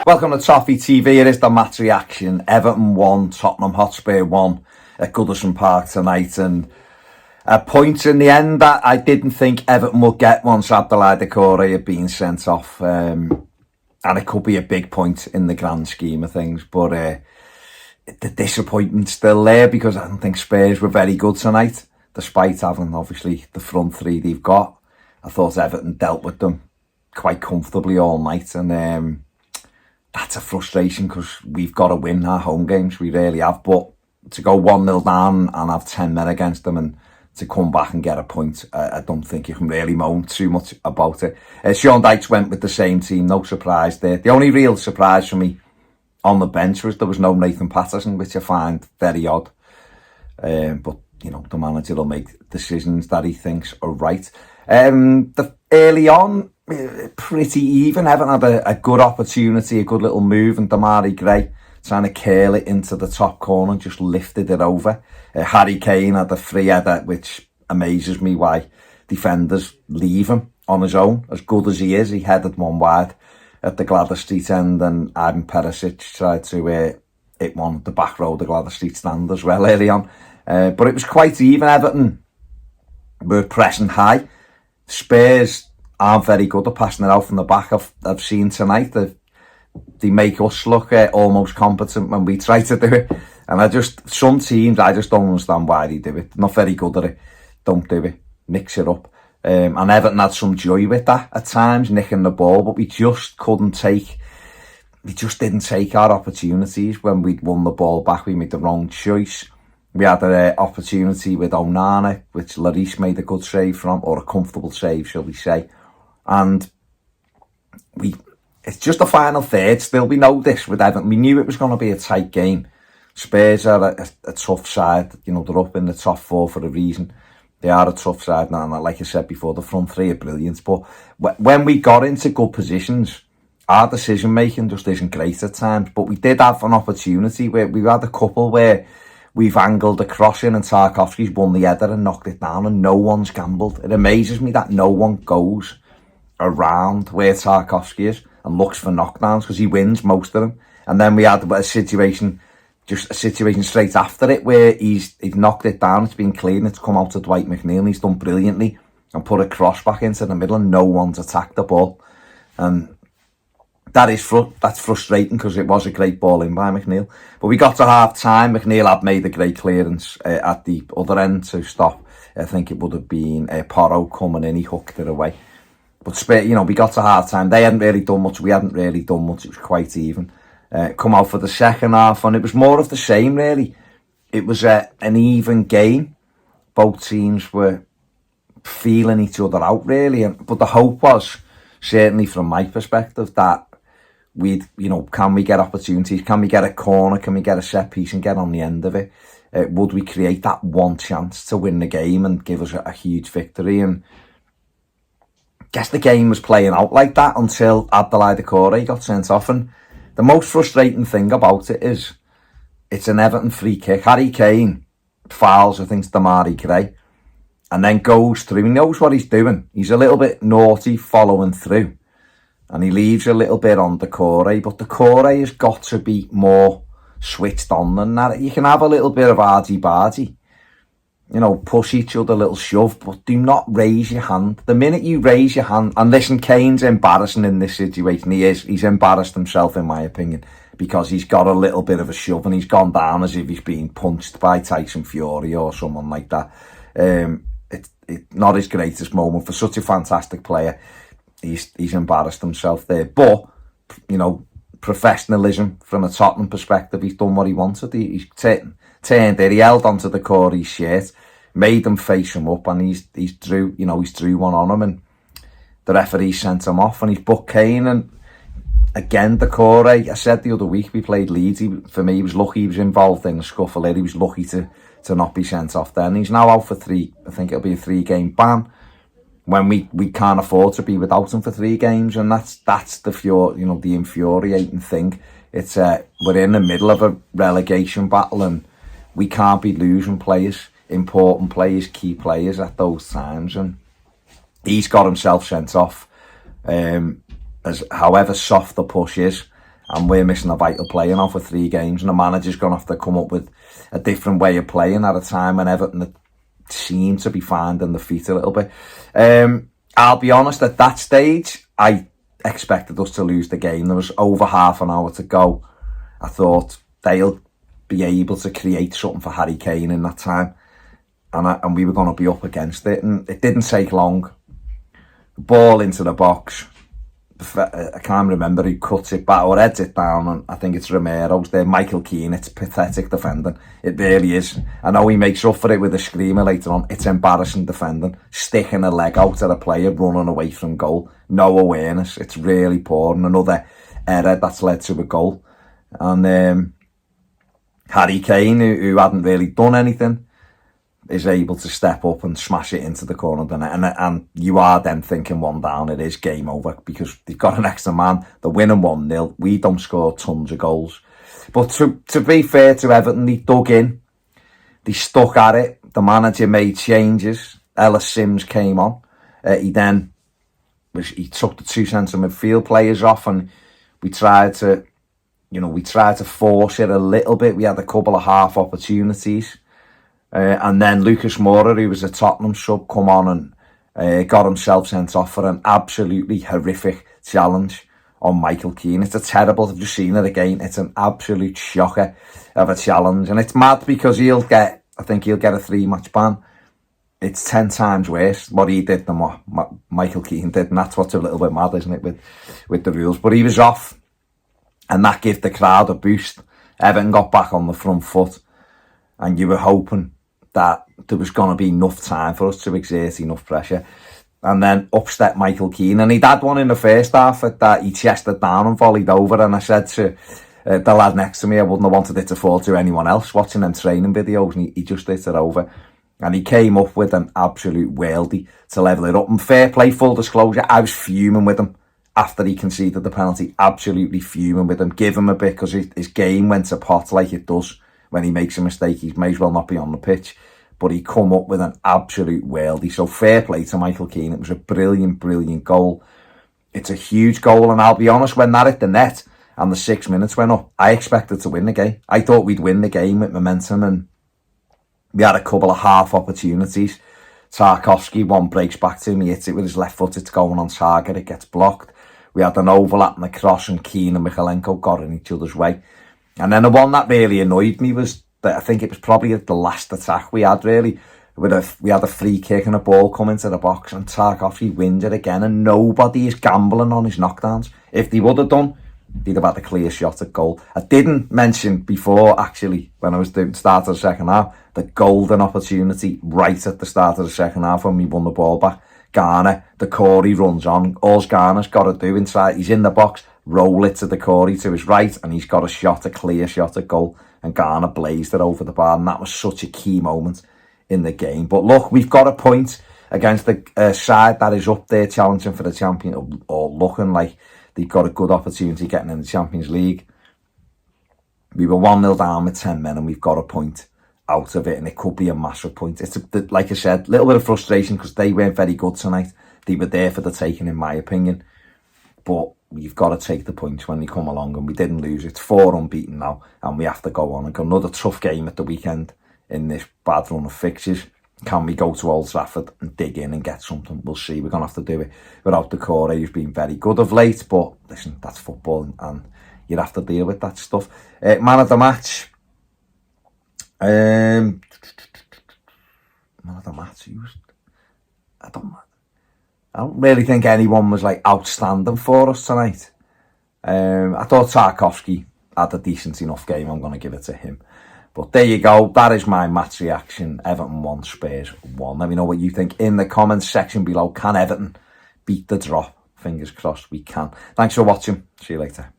Welcome to Toffee TV. It is the match reaction. Everton 1, Tottenham Hotspur 1 at Goodison Park tonight. And a point in the end that I didn't think Everton would get once Abdoulaye Doucoure had been sent off. And it could be a big point in the grand scheme of things. But the disappointment's still there because I don't think Spurs were very good tonight. Despite having, obviously, the front three they've got. I thought Everton dealt with them quite comfortably all night. And that's a frustration because we've got to win our home games. We really have. But to go 1-0 down and have 10 men against them and to come back and get a point, I don't think you can really moan too much about it. Sean Dyche went with the same team. No surprise there. The only real surprise for me on the bench was there was no Nathan Patterson, which I find very odd. But, you know, the manager will make decisions that he thinks are right. Early on, pretty even. Everton had a good opportunity, a good little move, and Demarai Gray trying to curl it into the top corner, just lifted it over. Harry Kane had a free header, which amazes me why defenders leave him on his own. As good as he is, he headed one wide at the Gladys Street end, and Ivan Perisic tried to hit one at the back row of the Gladys Street stand as well early on. But it was quite even. Everton were pressing high. Spurs aren't very good at passing it out from the back. I've seen tonight that they make us look almost competent when we try to do it. And some teams, I just don't understand why they do it. Not very good at it. Don't do it. Mix it up. And Everton had some joy with that at times, nicking the ball, but we just didn't take our opportunities when we'd won the ball back. We made the wrong choice. We had an opportunity with Onana, which Lloris made a good save from, or a comfortable save, shall we say. And it's just a final third. Still, we know this with Everton. We knew it was going to be a tight game. Spurs are a tough side. You know, they're up in the top four for a reason. They are a tough side now. And like I said before, the front three are brilliant. But when we got into good positions, our decision-making just isn't great at times. But we did have an opportunity where we had a couple where we've angled a cross in and Tarkowski's won the header and knocked it down and no one's gambled. It amazes me that no one goes around where Tarkowski is and looks for knockdowns because he wins most of them. And then we had a situation straight after it where he's knocked it down, it's been clean, it's come out to Dwight McNeil and he's done brilliantly and put a cross back into the middle and no one's attacked the ball. And that's frustrating because it was a great ball in by McNeil. But we got to half time. McNeil had made a great clearance at the other end to stop. I think it would have been Porro coming in. He hooked it away. But, you know, we got to half time. They hadn't really done much. We hadn't really done much. It was quite even. Come out for the second half and it was more of the same, really. It was an even game. Both teams were feeling each other out, really. But the hope was, certainly from my perspective, that can we get opportunities? Can we get a corner? Can we get a set piece and get on the end of it? Would we create that one chance to win the game and give us a huge victory? And I guess the game was playing out like that until Abdoulaye Doucoure got sent off. And the most frustrating thing about it is it's an Everton free kick. Harry Kane fouls, I think it's Demarai Gray, and then goes through. He knows what he's doing. He's a little bit naughty following through. And he leaves a little bit on Doucoure, but Doucoure has got to be more switched on than that. You can have a little bit of argy-bargy, you know, push each other, a little shove, but do not raise your hand. The minute you raise your hand, and listen, Kane's embarrassing in this situation. He's embarrassed himself, in my opinion, because he's got a little bit of a shove and he's gone down as if he's being punched by Tyson Fury or someone like that. It's not his greatest moment for such a fantastic player. He's embarrassed himself there. But, you know, professionalism from a Tottenham perspective, he's done what he wanted. He's turned it, he held onto the Corey's shirt, made him face him up, and he's drew one on him, and the referee sent him off, and he's booked Kane. And again, Doucoure, I said the other week we played Leeds, for me, he was lucky he was involved in the scuffle there. He was lucky to not be sent off then. He's now out for I think it'll be a 3-game ban. When we can't afford to be without him for 3 games, and that's the infuriating thing. It's we're in the middle of a relegation battle, and we can't be losing players, important players, key players at those times. And he's got himself sent off. As however soft the push is, and we're missing a vital player now for 3 games, and the manager's going to have to come up with a different way of playing at a time when Everton seem to be finding the feet a little bit. I'll be honest, at that stage, I expected us to lose the game. There was over half an hour to go. I thought they'll be able to create something for Harry Kane in that time, and we were going to be up against it, and it didn't take long. Ball into the box. I can't remember who cuts it back or heads it down, and I think it's Romero's there. Michael Keane. It's pathetic defending. It really is. I know he makes up for it with a screamer later on. It's embarrassing defending. Sticking a leg out at a player, running away from goal. No awareness. It's really poor, and another error that's led to a goal. And Harry Kane, who hadn't really done anything, is able to step up and smash it into the corner of the net. And you are then thinking 1 down, it is game over, because they've got an extra man. They're winning 1-0. We don't score tons of goals. But to be fair to Everton, they dug in. They stuck at it. The manager made changes. Ellis Sims came on. He took the 2 centre midfield players off, and we tried to force it a little bit. We had a couple of half opportunities. And then Lucas Moura, who was a Tottenham sub, come on and got himself sent off for an absolutely horrific challenge on Michael Keane. It's a terrible, I've just seen it again, it's an absolute shocker of a challenge. And it's mad because I think he'll get a 3-match ban. It's 10 times worse what he did than what Michael Keane did. And that's what's a little bit mad, isn't it, with the rules. But he was off, and that gave the crowd a boost. Everton got back on the front foot, and you were hoping that there was going to be enough time for us to exert enough pressure. And then up stepped Michael Keane, and he'd had one in the first half that he chested down and volleyed over, and I said to the lad next to me, I wouldn't have wanted it to fall to anyone else watching them training videos, and he just hit it over. And he came up with an absolute worldie to level it up. And fair play, full disclosure, I was fuming with him after he conceded the penalty, absolutely fuming with him. Give him a bit, because his game went to pot like it does. When he makes a mistake, he may as well not be on the pitch. But he come up with an absolute worldie. So fair play to Michael Keane. It was a brilliant, brilliant goal. It's a huge goal. And I'll be honest, when that hit the net and the 6 minutes went up, I expected to win the game. I thought we'd win the game with momentum. And we had a couple of half opportunities. Tarkowski, one breaks back to him. He hits it with his left foot. It's going on target. It gets blocked. We had an overlap and a cross, and Keane and Michalenko got in each other's way. And then the one that really annoyed me was that I think it was probably the last attack we had, really. We had a free kick and a ball come into the box, and Tarkowski wins it again, and nobody is gambling on his knockdowns. If they would have done, they'd have had a clear shot at goal. I didn't mention before, actually, when I was doing the start of the second half, the golden opportunity right at the start of the second half when we won the ball back. Garner, Doucoure runs on. All Garner's got to do inside, he's in the box, roll it to Doucoure to his right, and he's got a clear shot at goal. And Garner blazed it over the bar, and that was such a key moment in the game. But look, we've got a point against the side that is up there challenging for the champion, or looking like they've got a good opportunity getting in the Champions League. We were 1-0 down with 10 men, and we've got a point out of it, and it could be a massive point. It's, like I said, a little bit of frustration because they weren't very good tonight. They were there for the taking, in my opinion. But you've got to take the points when they come along, and we didn't lose. It's 4 unbeaten now, and we have to go on and go. Another tough game at the weekend in this bad run of fixtures. Can we go to Old Trafford and dig in and get something? We'll see. We're going to have to do it without Doucoure, who's been very good of late. But listen, that's football, and you'd have to deal with that stuff. Man of the match. Man of the match. I don't really think anyone was like outstanding for us tonight. I thought Tarkowski had a decent enough game. I'm going to give it to him. But there you go. That is my match reaction. Everton 1, Spurs 1. Let me know what you think in the comments section below. Can Everton beat the drop? Fingers crossed we can. Thanks for watching. See you later.